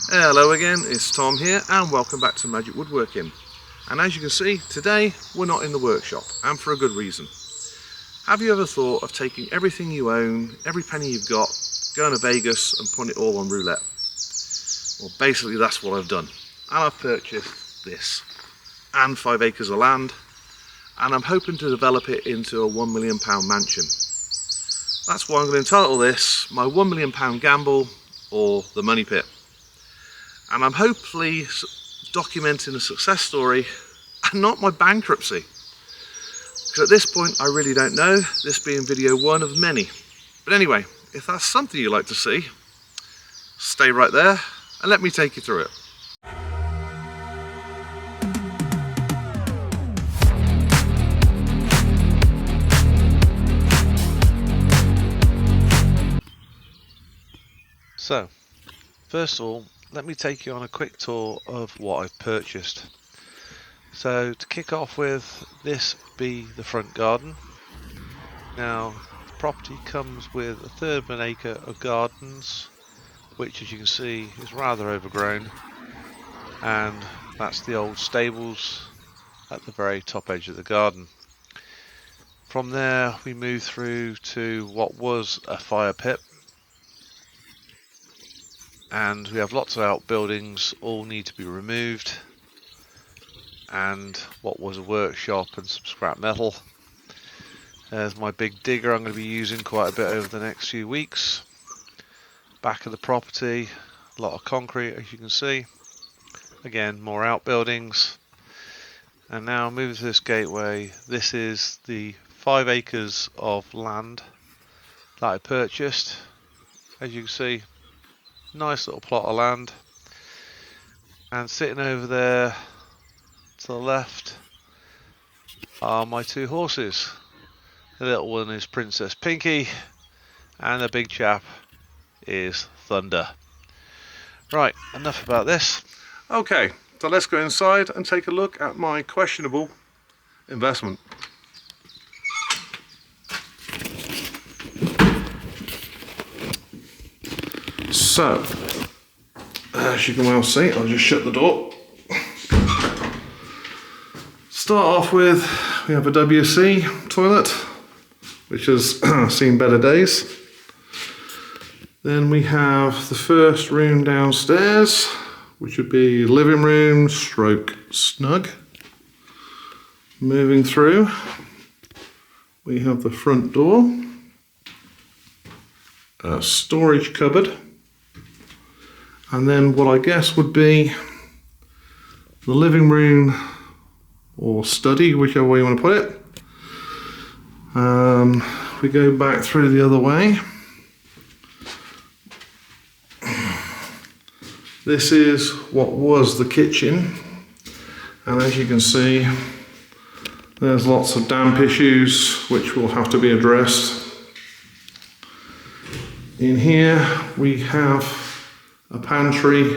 Hello again, it's Tom here and welcome back to Magic Woodworking. And as you can see, today we're not in the workshop, and for a good reason. Have you ever thought of taking everything you own, every penny you've got, going to Vegas and putting it all on roulette? Well, basically that's what I've done. And I've purchased this and 5 acres of land, and I'm hoping to develop it into a £1 million mansion. That's why I'm going to entitle this my £1 million gamble, or the money pit. And I'm hopefully documenting a success story and not my bankruptcy. Because at this point I really don't know, this being video one of many. But anyway, if that's something you'd like to see, stay right there and let me take you through it. So, first of all, let me take you on a quick tour of what I've purchased. So to kick off with, this be the front garden. Now the property comes with a third of an acre of gardens, which as you can see is rather overgrown, and that's the old stables at the very top edge of the garden. From there we move through to what was a fire pit, and we have lots of outbuildings, all need to be removed, and what was a workshop and some scrap metal. There's my big digger I'm going to be using quite a bit over the next few weeks. Back of the property, a lot of concrete as you can see. Again, more outbuildings. And now moving to this gateway, this is the 5 acres of land that I purchased. As you can see, nice little plot of land, and sitting over there to the left are my 2 horses. The little one is Princess Pinky and the big chap is Thunder. Right, enough about this. Okay, so let's go inside and take a look at my questionable investment. So, as you can well see, I'll just shut the door. Start off with, we have a WC toilet, which has seen better days. Then we have the first room downstairs, which would be living room stroke snug. Moving through, we have the front door, a storage cupboard, and then what I guess would be the living room or study, whichever way you want to put it. We go back through the other way. This is what was the kitchen, and as you can see, there's lots of damp issues which will have to be addressed. In here we have a pantry,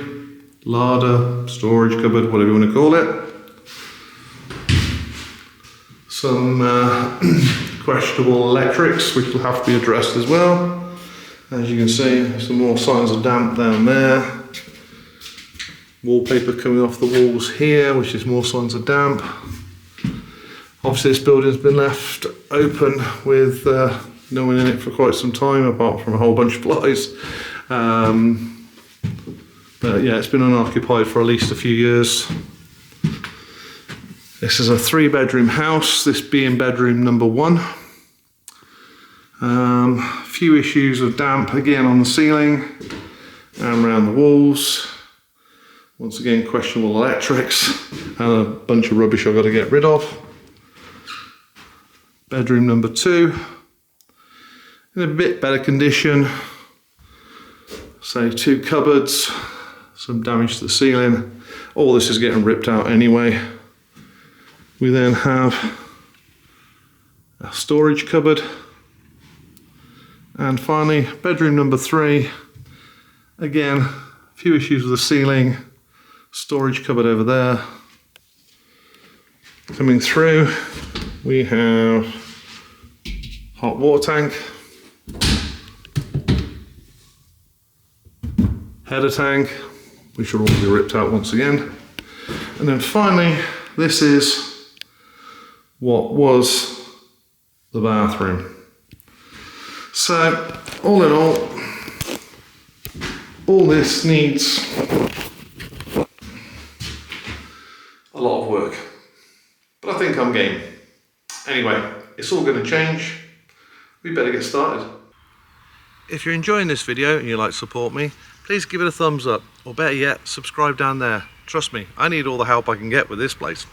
larder, storage cupboard, whatever you want to call it. Some questionable electrics which will have to be addressed as well. As you can see, some more signs of damp down there. Wallpaper coming off the walls here, which is more signs of damp. Obviously this building's been left open with no one in it for quite some time, apart from a whole bunch of flies. But yeah, it's been unoccupied for at least a few years. This is a 3-bedroom house, this being bedroom number 1. A few issues of damp again on the ceiling and around the walls. Once again, questionable electrics and a bunch of rubbish I've got to get rid of. Bedroom number 2, in a bit better condition. So 2 cupboards, some damage to the ceiling. All this is getting ripped out anyway. We then have a storage cupboard. And finally, bedroom number 3. Again, a few issues with the ceiling. Storage cupboard over there. Coming through, we have hot water tank, header tank, which will all be ripped out once again. And then finally, this is what was the bathroom. So, all in all this needs a lot of work. But I think I'm game. Anyway, it's all going to change. We better get started. If you're enjoying this video and you'd like to support me, please give it a thumbs up, or better yet, subscribe down there. Trust me, I need all the help I can get with this place.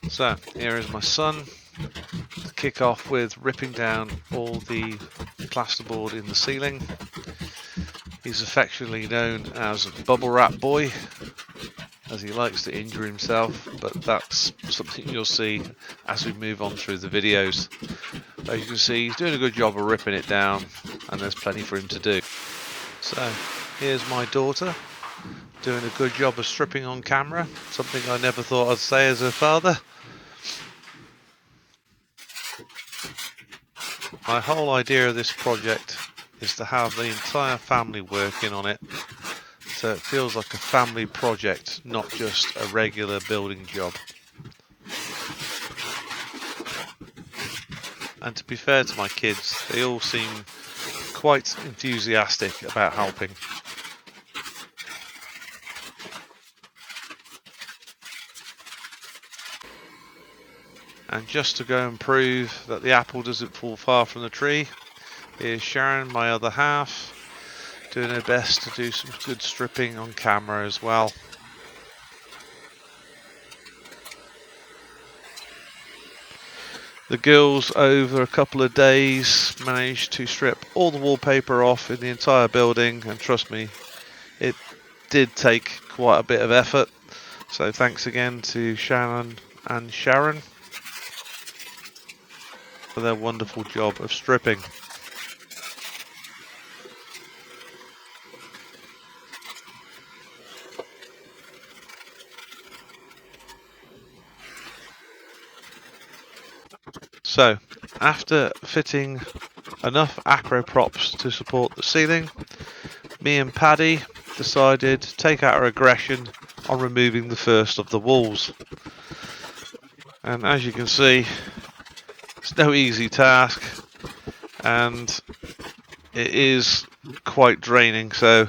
So here is my son to kick off with ripping down all the plasterboard in the ceiling. He's affectionately known as Bubble Wrap Boy, as he likes to injure himself, but that's something you'll see as we move on through the videos. As you can see, he's doing a good job of ripping it down, and there's plenty for him to do. So here's my daughter doing a good job of stripping on camera, something I never thought I'd say as a father. My whole idea of this project is to have the entire family working on it, so it feels like a family project, not just a regular building job. And to be fair to my kids, they all seem quite enthusiastic about helping. And just to go and prove that the apple doesn't fall far from the tree, here's Sharon, my other half, doing her best to do some good stripping on camera as well. The girls, over a couple of days, managed to strip all the wallpaper off in the entire building, and trust me, it did take quite a bit of effort. So thanks again to Shannon and Sharon for their wonderful job of stripping. So, after fitting enough acro props to support the ceiling, me and Paddy decided to take out our aggression on removing the first of the walls. And as you can see, it's no easy task, and it is quite draining, so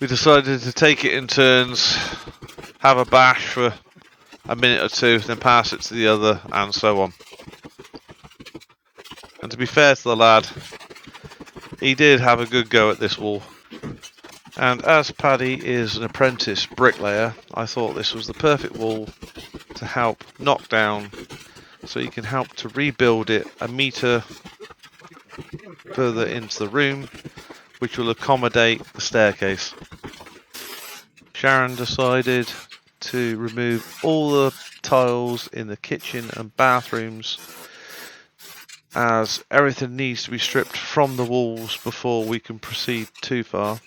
we decided to take it in turns, have a bash for a minute or two, then pass it to the other, and so on. And to be fair to the lad, he did have a good go at this wall. And as Paddy is an apprentice bricklayer, I thought this was the perfect wall to help knock down, so he can help to rebuild it a metre further into the room, which will accommodate the staircase. Sharon decided to remove all the tiles in the kitchen and bathrooms, as everything needs to be stripped from the walls before we can proceed too far.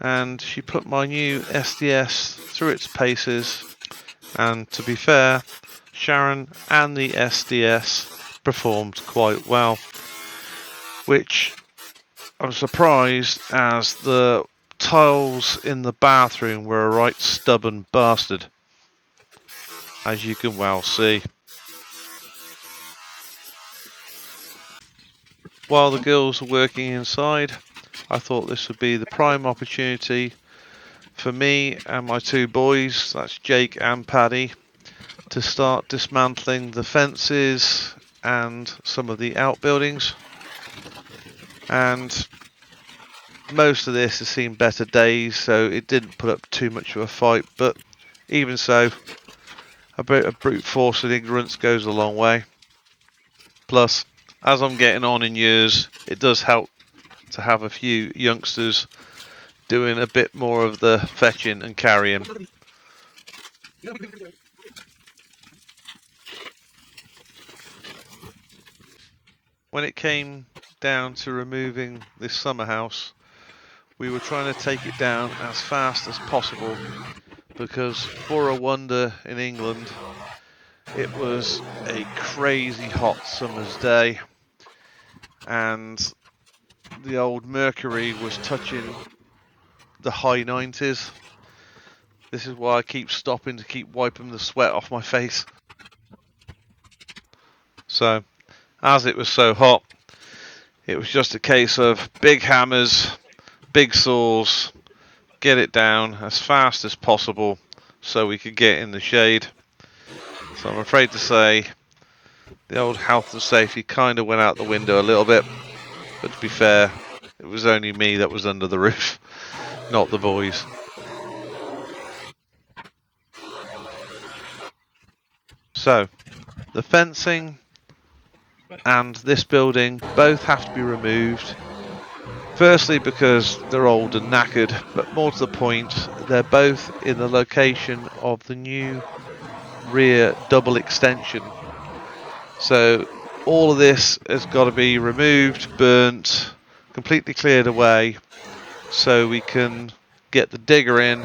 And she put my new SDS through its paces, and to be fair, Sharon and the SDS performed quite well, which I'm surprised, as the tiles in the bathroom were a right stubborn bastard, as you can well see. While the girls were working inside, I thought this would be the prime opportunity for me and my two boys, that's Jake and Paddy, to start dismantling the fences and some of the outbuildings. And most of this has seen better days, so it didn't put up too much of a fight, but even so, a bit of brute force and ignorance goes a long way. Plus, as I'm getting on in years, it does help to have a few youngsters doing a bit more of the fetching and carrying. When it came down to removing this summer house, we were trying to take it down as fast as possible, because for a wonder in England, it was a crazy hot summer's day, and the old mercury was touching the high 90s. This is why I keep stopping to keep wiping the sweat off my face. So, as it was so hot, it was just a case of big hammers, big saws, get it down as fast as possible so we could get in the shade. So I'm afraid to say the old health and safety kind of went out the window a little bit, but to be fair, it was only me that was under the roof, not the boys. So, the fencing and this building both have to be removed. Firstly because they're old and knackered, but more to the point, they're both in the location of the new rear double extension. So all of this has got to be removed, burnt, completely cleared away, so we can get the digger in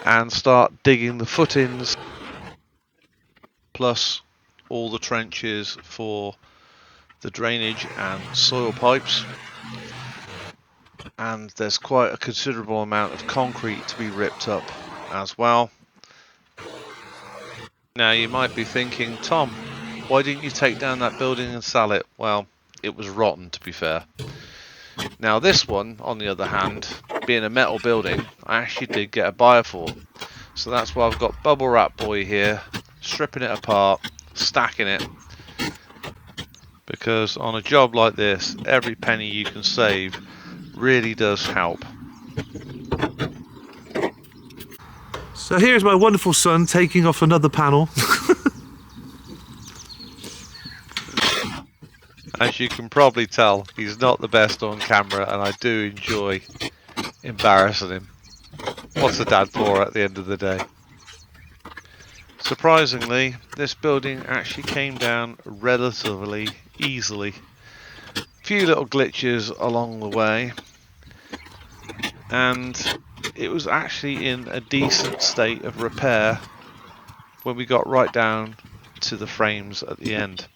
and start digging the footings, plus all the trenches for the drainage and soil pipes. And there's quite a considerable amount of concrete to be ripped up as well. Now you might be thinking, Tom, why didn't you take down that building and sell it? Well, it was rotten, to be fair. Now this one, on the other hand, being a metal building, I actually did get a buyer for. So that's why I've got Bubble Wrap Boy here, stripping it apart, stacking it. Because on a job like this, every penny you can save really does help. So here's my wonderful son taking off another panel. As you can probably tell, he's not the best on camera, and I do enjoy embarrassing him. What's a dad for at the end of the day? Surprisingly, this building actually came down relatively easily. Few little glitches along the way, and it was actually in a decent state of repair when we got right down to the frames at the end.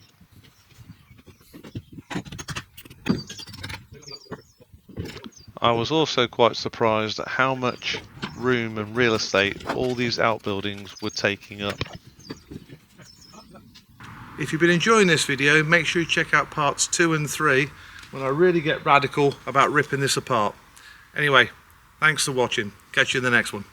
I was also quite surprised at how much room and real estate all these outbuildings were taking up. If you've been enjoying this video, make sure you check out parts 2 and 3 when I really get radical about ripping this apart. Anyway, thanks for watching. Catch you in the next one.